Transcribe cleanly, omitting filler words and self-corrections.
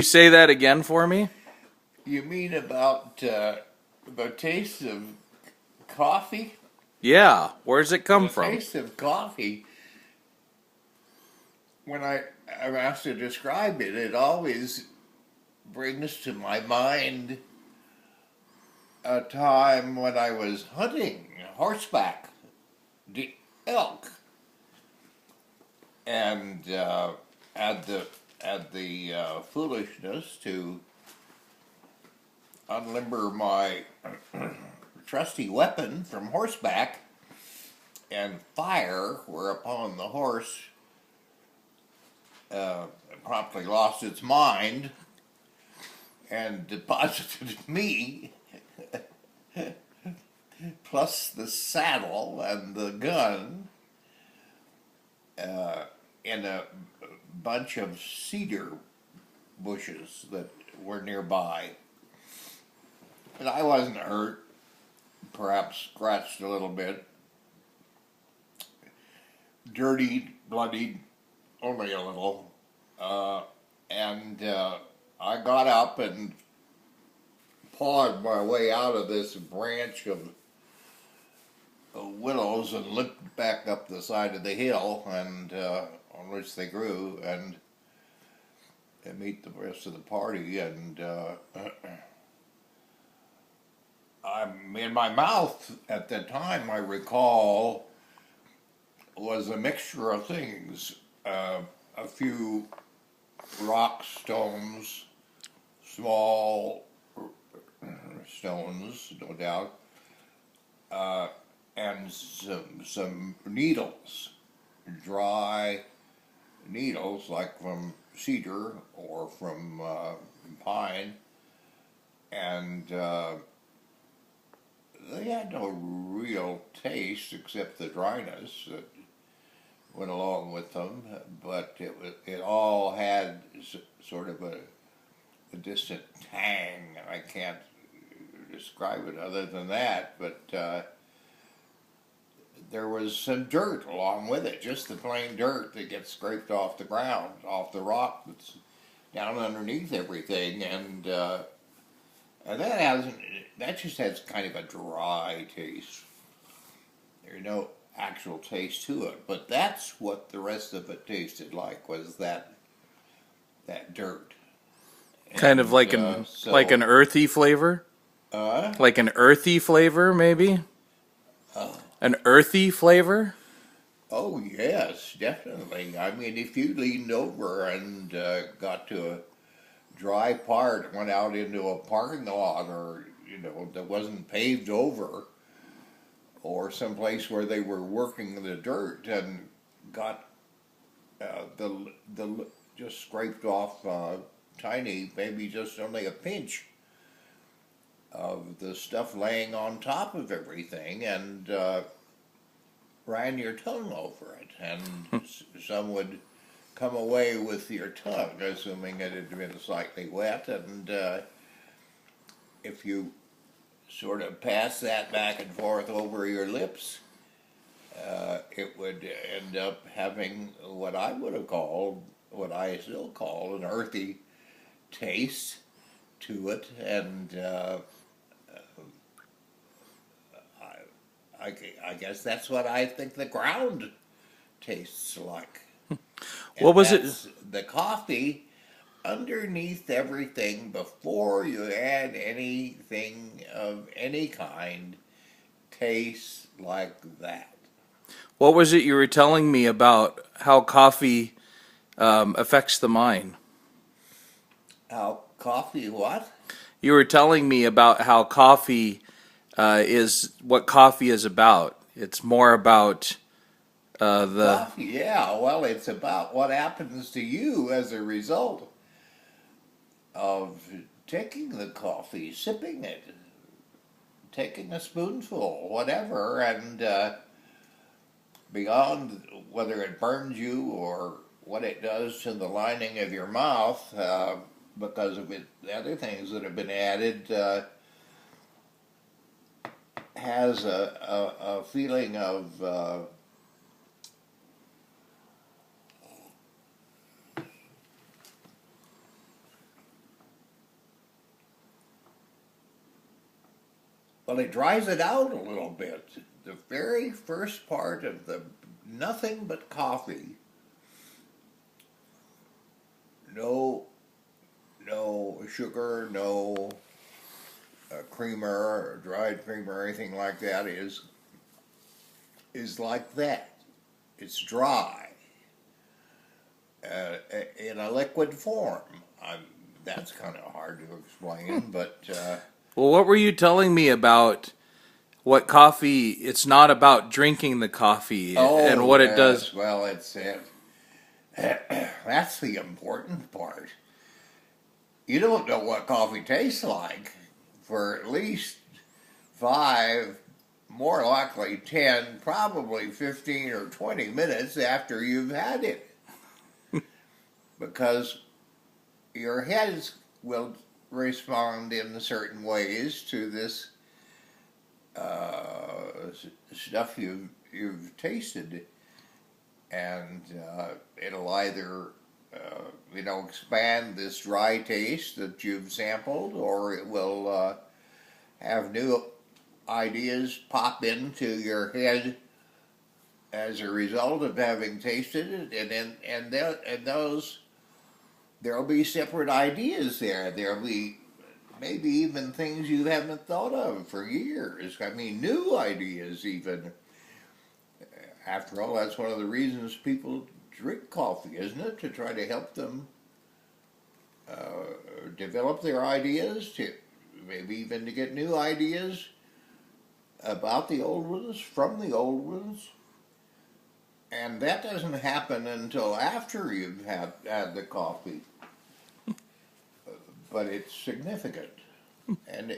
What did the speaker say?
You say that again for me? You mean about the taste of coffee? Yeah. Where's it come The from? taste of coffee, when I'm asked to describe it, it always brings to my mind a time when I was hunting horseback elk and had the foolishness to unlimber my trusty weapon from horseback and fire, whereupon the horse promptly lost its mind and deposited me, plus the saddle and the gun, in a bunch of cedar bushes that were nearby. And I wasn't hurt, perhaps scratched a little bit, dirtied, bloodied, only a little. And I got up and pawed my way out of this branch of willows and looked back up the side of the hill and on which they grew and meet the rest of the party. And I'm in my mouth at the time, I recall, was a mixture of things. A few rock stones, small stones, no doubt, and some needles, dry needles like from cedar or from pine, and they had no real taste except the dryness that went along with them, but it all had sort of a distant tang. I can't describe it other than that, but there was some dirt along with it, just the plain dirt that gets scraped off the ground, off the rock that's down underneath everything, and that just has kind of a dry taste. There's no actual taste to it, but that's what the rest of it tasted like, was that dirt. Kind of And like an earthy flavor? uh, Like an earthy flavor, maybe? uh, An earthy flavor? oh yes, definitely. I mean, if you leaned over and got to a dry part, went out into a parking lot, or that wasn't paved over, or someplace where they were working the dirt and got the just scraped off tiny, maybe just only a pinch of the stuff laying on top of everything, and ran your tongue over it, and some would come away with your tongue, assuming it had been slightly wet, and if you sort of pass that back and forth over your lips, it would end up having what I would have called, what I still call, an earthy taste to it, and I, I guess that's what I think the ground tastes like. What And was it? that's the coffee underneath everything before you add anything of any kind tastes like that. What was it you were telling me about how coffee affects the mind? How coffee what? You were telling me about how coffee is what coffee is about. It's more about the. Coffee, yeah. Well, it's about what happens to you as a result of taking the coffee, sipping it, taking a spoonful, whatever, and beyond whether it burns you or what it does to the lining of your mouth, because of it, the other things that have been added, has a feeling of Well, it dries it out a little bit. The very first part of the nothing but coffee, no, no sugar, no creamer or dried creamer or anything like that is like that. It's dry in a liquid form. That's kind of hard to explain, but Well, what were you telling me about what coffee? It's not about drinking the coffee and what it does. yes, well, that's the important part. You don't know what coffee tastes like for at least 5, more likely 10, probably 15 or 20 minutes after you've had it. Because your heads will respond in certain ways to this stuff you've tasted, and it'll either expand this dry taste that you've sampled, or it will have new ideas pop into your head as a result of having tasted it, and those there'll be separate ideas there. There'll be maybe even things you haven't thought of for years. I mean, new ideas even. After all, that's one of the reasons people drink coffee, isn't it? To try to help them develop their ideas, to maybe even to get new ideas about the old ones, from the old ones. And that doesn't happen until after you've had the coffee. But it's significant. And